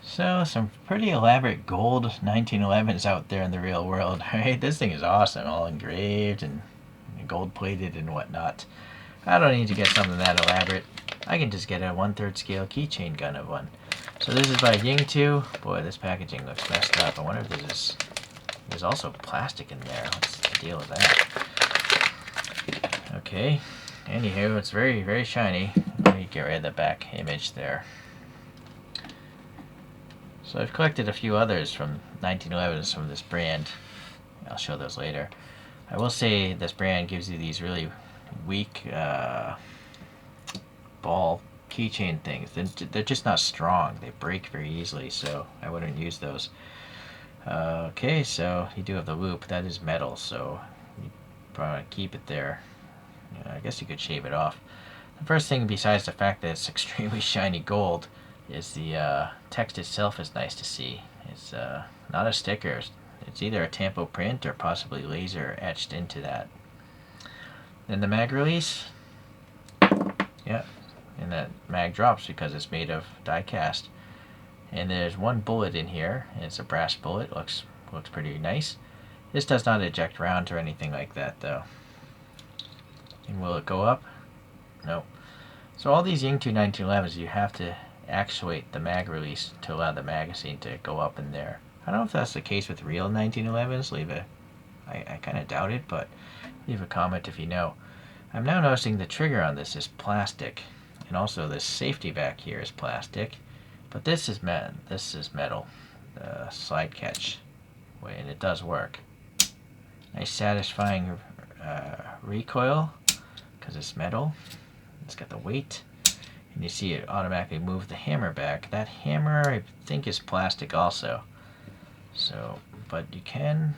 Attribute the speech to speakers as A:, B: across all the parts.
A: So, some pretty elaborate gold 1911s out there in the real world, right? This thing is awesome, all engraved and gold plated and whatnot. I don't need to get something that elaborate. I can just get a 1/3 scale keychain gun of one. So this is by Yingtu. Boy, this packaging looks messed up. I wonder if there's also plastic in there. What's the deal with that? Okay. Anywho, it's very, very shiny. Let me get rid of the back image there. So I've collected a few others from 1911s from this brand. I'll show those later. I will say this brand gives you these really weak ball keychain things. They're just not strong. They break very easily, so I wouldn't use those. Okay, so you do have the loop. That is metal, so you probably want to keep it there. I guess you could shave it off. The first thing, besides the fact that it's extremely shiny gold, is the text itself is nice to see. It's not a sticker. It's either a tampo print or possibly laser etched into that. Then the mag release. Yep. And that mag drops because it's made of die cast. And there's one bullet in here. It's a brass bullet. Looks pretty nice. This does not eject rounds or anything like that, though. And will it go up? Nope. So all these Yingtu 1911s, you have to actuate the mag release to allow the magazine to go up in there. I don't know if that's the case with real 1911s. I kind of doubt it, but leave a comment if you know. I'm now noticing the trigger on this is plastic, and also this safety back here is plastic, but this is metal, the slide catch, and it does work. Nice satisfying recoil because it's metal. It's got the weight, and you see it automatically move the hammer back. That hammer I think is plastic also, so but you can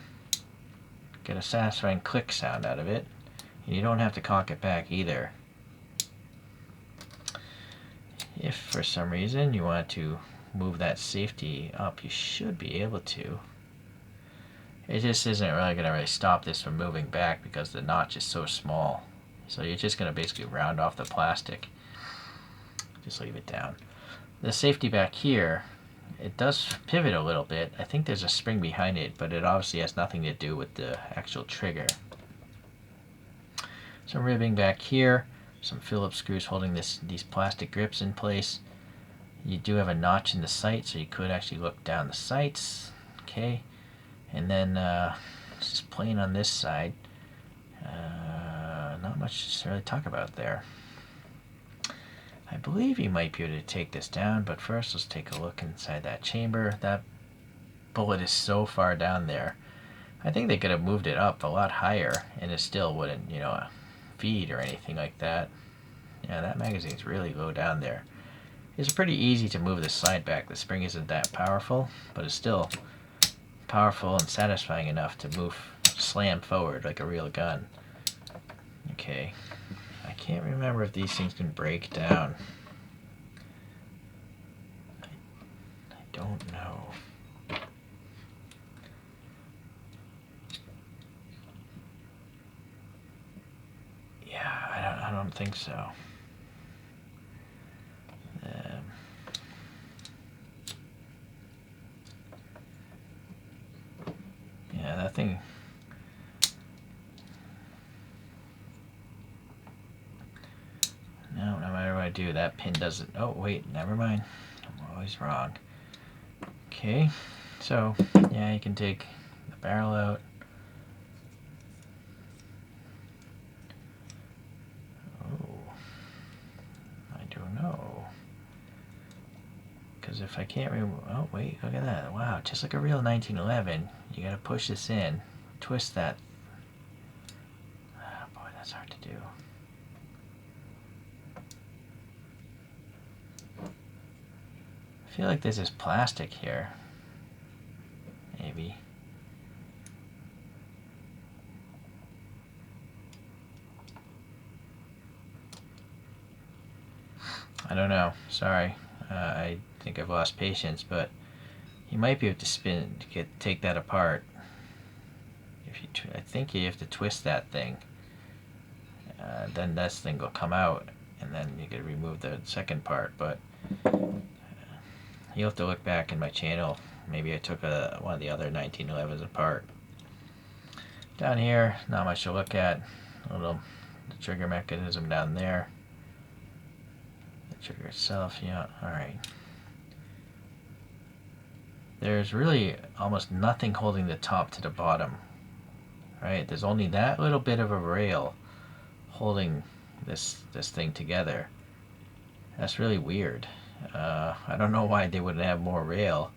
A: get a satisfying click sound out of it. And you don't have to cock it back either. If for some reason you want to move that safety up, you should be able to. It just isn't really going to stop this from moving back because the notch is so small. So you're just going to basically round off the plastic. Just leave it down. The safety back here, it does pivot a little bit. I think there's a spring behind it, but it obviously has nothing to do with the actual trigger. Some ribbing back here, some Phillips screws holding these plastic grips in place. You do have a notch in the sight, so you could actually look down the sights. Okay, and then just plain on this side. Not much to really talk about there. I believe you might be able to take this down, but first let's take a look inside that chamber. That bullet is so far down there. I think they could have moved it up a lot higher, and it still wouldn't, feed or anything like that. Yeah, that magazine's really low down there. It's pretty easy to move the slide back. The spring isn't that powerful, but it's still powerful and satisfying enough to slam forward like a real gun. Okay, I can't remember if these things can break down. I don't know. I don't think so. Yeah, that thing. No matter what I do, that pin doesn't. Oh, wait, never mind. I'm always wrong. Okay, so, yeah, you can take the barrel out. Because if I can't remember, oh wait, look at that, wow, just like a real 1911, you gotta push this in, twist that, boy, that's hard to do. I feel like this is plastic here, maybe. I don't know, sorry. I think I've lost patience, but you might be able to take that apart. I think you have to twist that thing. Then this thing will come out, and then you can remove the second part. But you'll have to look back in my channel. Maybe I took one of the other 1911s apart. Down here, not much to look at. The trigger mechanism down there. The trigger itself, yeah, alright. There's really almost nothing holding the top to the bottom. Right? There's only that little bit of a rail holding this thing together. That's really weird. I don't know why they wouldn't have more rail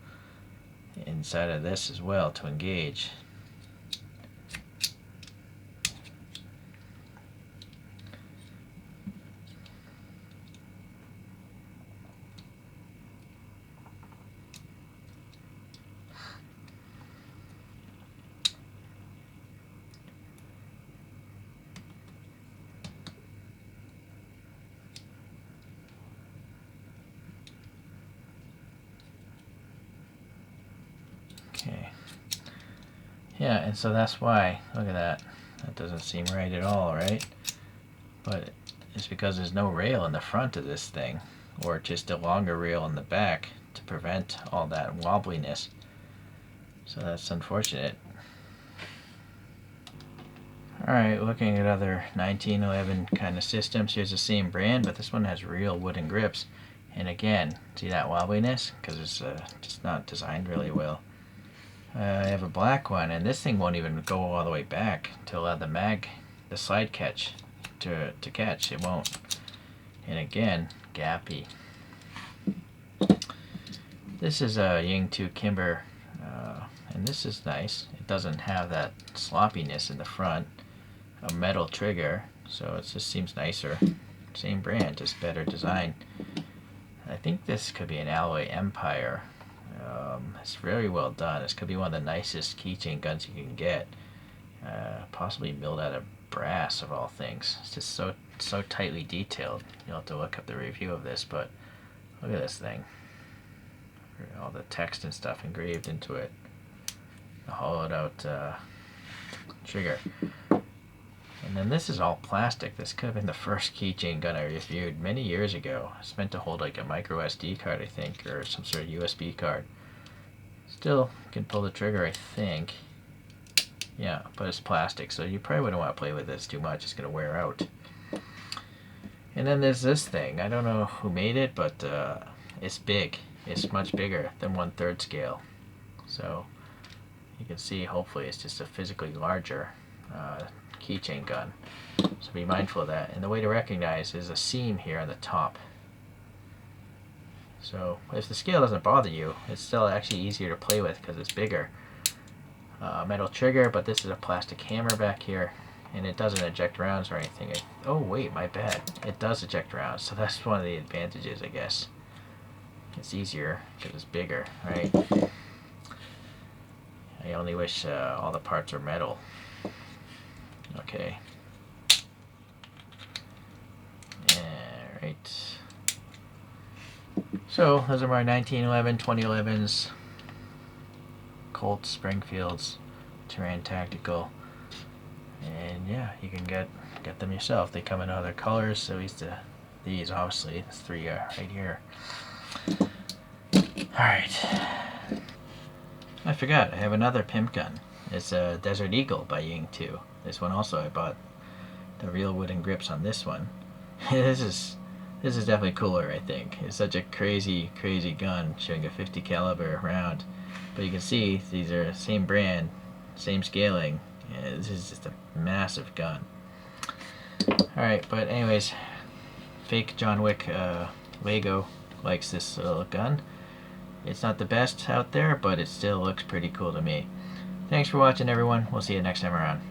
A: inside of this as well to engage. Okay. Yeah, and so that's why, look at that. That doesn't seem right at all, right? But it's because there's no rail in the front of this thing, or just a longer rail in the back to prevent all that wobbliness. So that's unfortunate. Alright, looking at other 1911 kind of systems, here's the same brand, but this one has real wooden grips. And again, see that wobbliness? Because it's just not designed really well. I have a black one, and this thing won't even go all the way back to allow the slide catch to catch. It won't. And again, gappy. This is a Yingtu Kimber, and this is nice. It doesn't have that sloppiness in the front. A metal trigger, so it just seems nicer. Same brand, just better design. I think this could be an Alloy Empire. It's very well done. This could be one of the nicest keychain guns you can get. Possibly milled out of brass of all things. It's just so tightly detailed. You'll have to look up the review of this, but look at this thing. All the text and stuff engraved into it. The hollowed out trigger. And then this is all plastic. This could have been the first keychain gun I reviewed many years ago. It's meant to hold like a micro SD card, I think, or some sort of USB card. Still can pull the trigger, I think. Yeah, but it's plastic, so you probably wouldn't want to play with this too much. It's going to wear out. And then there's this thing. I don't know who made it, but it's big. It's much bigger than 1/3 scale. So you can see, hopefully, it's just a physically larger keychain gun. So be mindful of that. And the way to recognize is a seam here on the top. So if the scale doesn't bother you, it's still actually easier to play with because it's bigger. Metal trigger, but this is a plastic hammer back here, and it doesn't eject rounds or anything. Oh wait, my bad. It does eject rounds, so that's one of the advantages, I guess. It's easier because it's bigger, right? I only wish all the parts are metal. Okay. Alright. So, those are my 1911, 2011s, Colt, Springfields, Terrain Tactical. And yeah, you can get them yourself. They come in other colors, so these obviously, there's 3 right here. Alright. I forgot, I have another pimp gun. It's a Desert Eagle by Yingtu. This one also I bought the real wooden grips on this one. This is definitely cooler, I think. It's such a crazy gun, showing a 50 caliber round. But you can see these are the same brand, same scaling. Yeah, this is just a massive gun. Alright, but anyways, fake John Wick Lego likes this little gun. It's not the best out there, but it still looks pretty cool to me. Thanks for watching, everyone. We'll see you next time around.